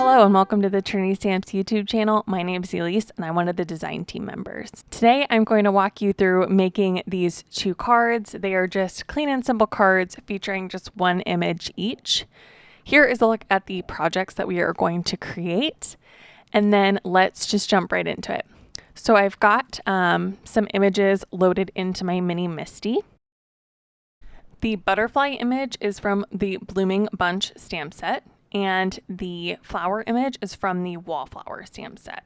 Hello and welcome to the Trinity Stamps YouTube channel. My name is Elyse and I'm one of the design team members. Today I'm going to walk you through making these two cards. They are just clean and simple cards featuring just one image each. Here is a look at the projects that we are going to create, and then let's just jump right into it. So I've got some images loaded into my mini MISTI. The butterfly image is from the Blooming Bunch stamp set, and the flower image is from the Wallflower stamp set.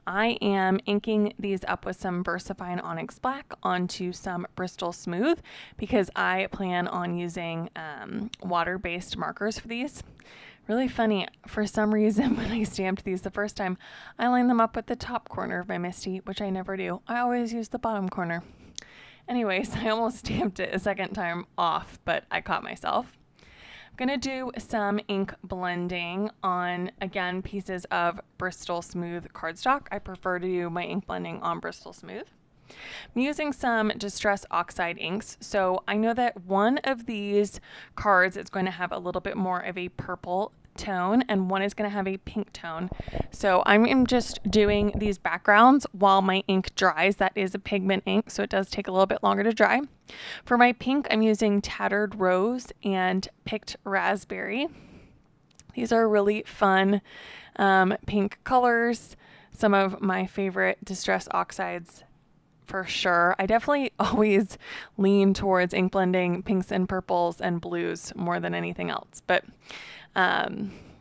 I am inking these up with some VersaFine Onyx Black onto some Bristol Smooth because I plan on using water-based markers for these. Really funny, for some reason when I stamped these the first time, I lined them up with the top corner of my MISTI, which I never do. I always use the bottom corner. Anyways, I almost stamped it a second time off, but I caught myself. I'm going to do some ink blending on, again, pieces of Bristol Smooth cardstock. I prefer to do my ink blending on Bristol Smooth. I'm using some Distress Oxide inks. So I know that one of these cards is going to have a little bit more of a purple tone and one is going to have a pink tone. So I'm just doing these backgrounds while my ink dries. That is a pigment ink, so it does take a little bit longer to dry. For my pink, I'm using Tattered Rose and Picked Raspberry. These are really fun pink colors. Some of my favorite Distress Oxides for sure. I definitely always lean towards ink blending pinks and purples and blues more than anything else. But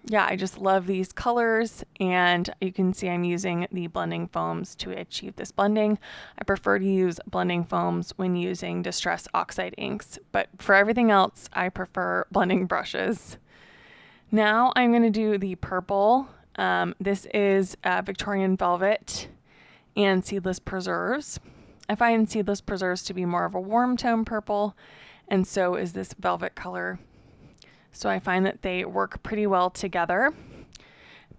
yeah, I just love these colors, and you can see I'm using the blending foams to achieve this blending. I prefer to use blending foams when using Distress Oxide inks, but for everything else, I prefer blending brushes. Now I'm going to do the purple. This is Victorian Velvet and Seedless Preserves. I find Seedless Preserves to be more of a warm tone purple, and so is this velvet color. So I find that they work pretty well together.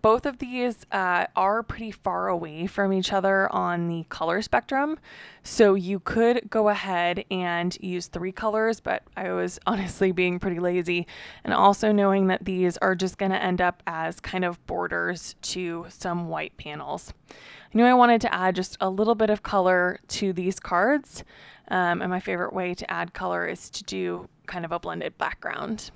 Both of these are pretty far away from each other on the color spectrum. So you could go ahead and use 3 colors, but I was honestly being pretty lazy. And also knowing that these are just going to end up as kind of borders to some white panels. I knew I wanted to add just a little bit of color to these cards. And my favorite way to add color is to do kind of a blended background.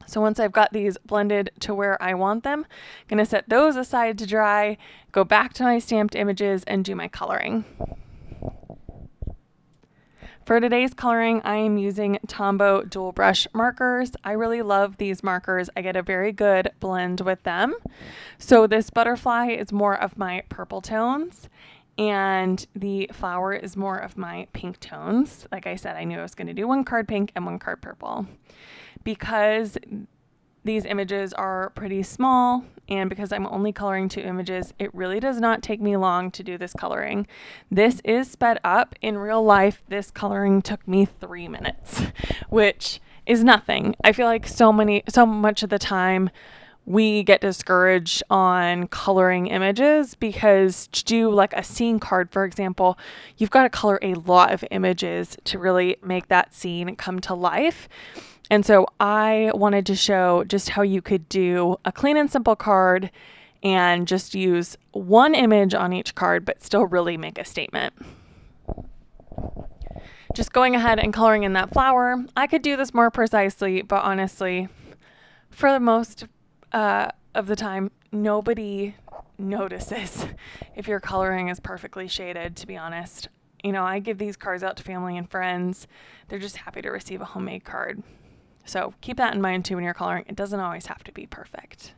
So once I've got these blended to where I want them, I'm going to set those aside to dry, go back to my stamped images, and do my coloring. For today's coloring, I am using Tombow dual brush markers. I really love these markers. I get a very good blend with them. So this butterfly is more of my purple tones, and the flower is more of my pink tones. Like I said, I knew I was going to do one card pink and one card purple. Because these images are pretty small and because I'm only coloring 2 images, it really does not take me long to do this coloring. This is sped up. In real life, this coloring took me 3 minutes, which is nothing. I feel like so much of the time we get discouraged on coloring images because to do like a scene card, for example, you've got to color a lot of images to really make that scene come to life. And so I wanted to show just how you could do a clean and simple card and just use one image on each card, but still really make a statement. Just going ahead and coloring in that flower. I could do this more precisely, but honestly, for the most of the time, nobody notices if your coloring is perfectly shaded, to be honest. You know, I give these cards out to family and friends. They're just happy to receive a homemade card. So keep that in mind too when you're coloring. It doesn't always have to be perfect.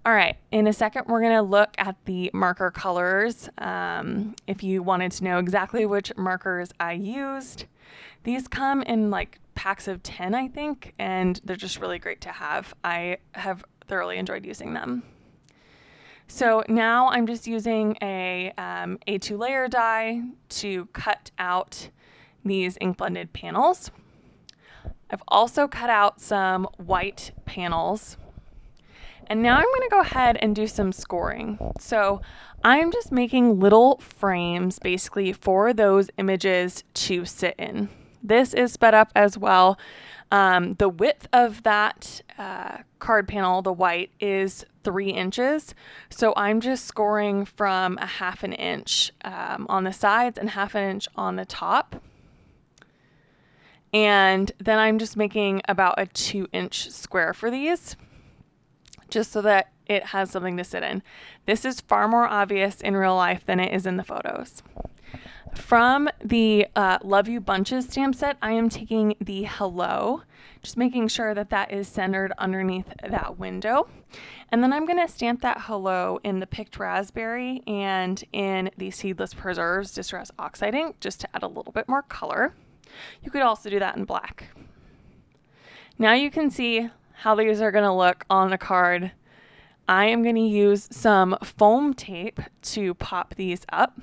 All right, in a second, we're going to look at the marker colors. If you wanted to know exactly which markers I used, these come in like packs of 10, I think, and they're just really great to have. I have thoroughly enjoyed using them. So now I'm just using a 2-layer die to cut out these ink blended panels. I've also cut out some white panels. And now I'm going to go ahead and do some scoring. So I'm just making little frames basically for those images to sit in. This is sped up as well. The width of that card panel, the white, is 3 inches. So I'm just scoring from a 1/2 inch on the sides and 1/2 inch on the top. And then I'm just making about a 2-inch square for these, just so that it has something to sit in. This is far more obvious in real life than it is in the photos. From the Love You Bunches stamp set, I am taking the Hello, just making sure that that is centered underneath that window. And then I'm going to stamp that Hello in the Picked Raspberry and in the Seedless Preserves Distress Oxide ink, just to add a little bit more color. You could also do that in black. Now you can see how these are going to look on the card. I am going to use some foam tape to pop these up.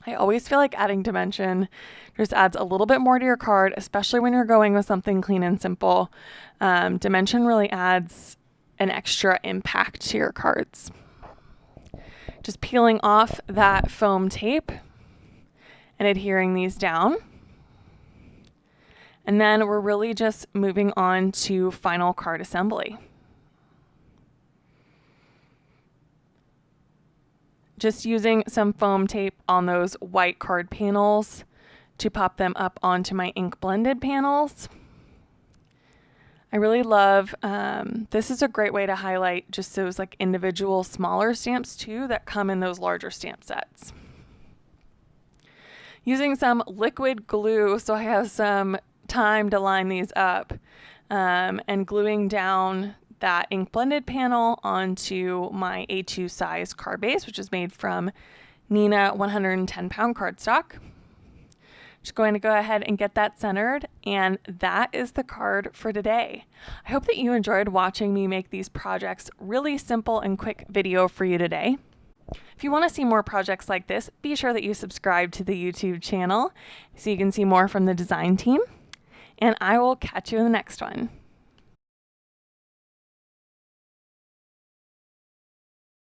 I always feel like adding dimension just adds a little bit more to your card, especially when you're going with something clean and simple. Dimension really adds an extra impact to your cards. Just peeling off that foam tape and adhering these down. And then we're really just moving on to final card assembly. Just using some foam tape on those white card panels to pop them up onto my ink blended panels. I really love, this is a great way to highlight just those like individual smaller stamps too that come in those larger stamp sets. Using some liquid glue, so I have some time to line these up, and gluing down that ink blended panel onto my A2 size card base, which is made from Neenah 110 pound cardstock. Just going to go ahead and get that centered, and that is the card for today. I hope that you enjoyed watching me make these projects. Really simple and quick video for you today. If you want to see more projects like this, be sure that you subscribe to the YouTube channel so you can see more from the design team. And I will catch you in the next one.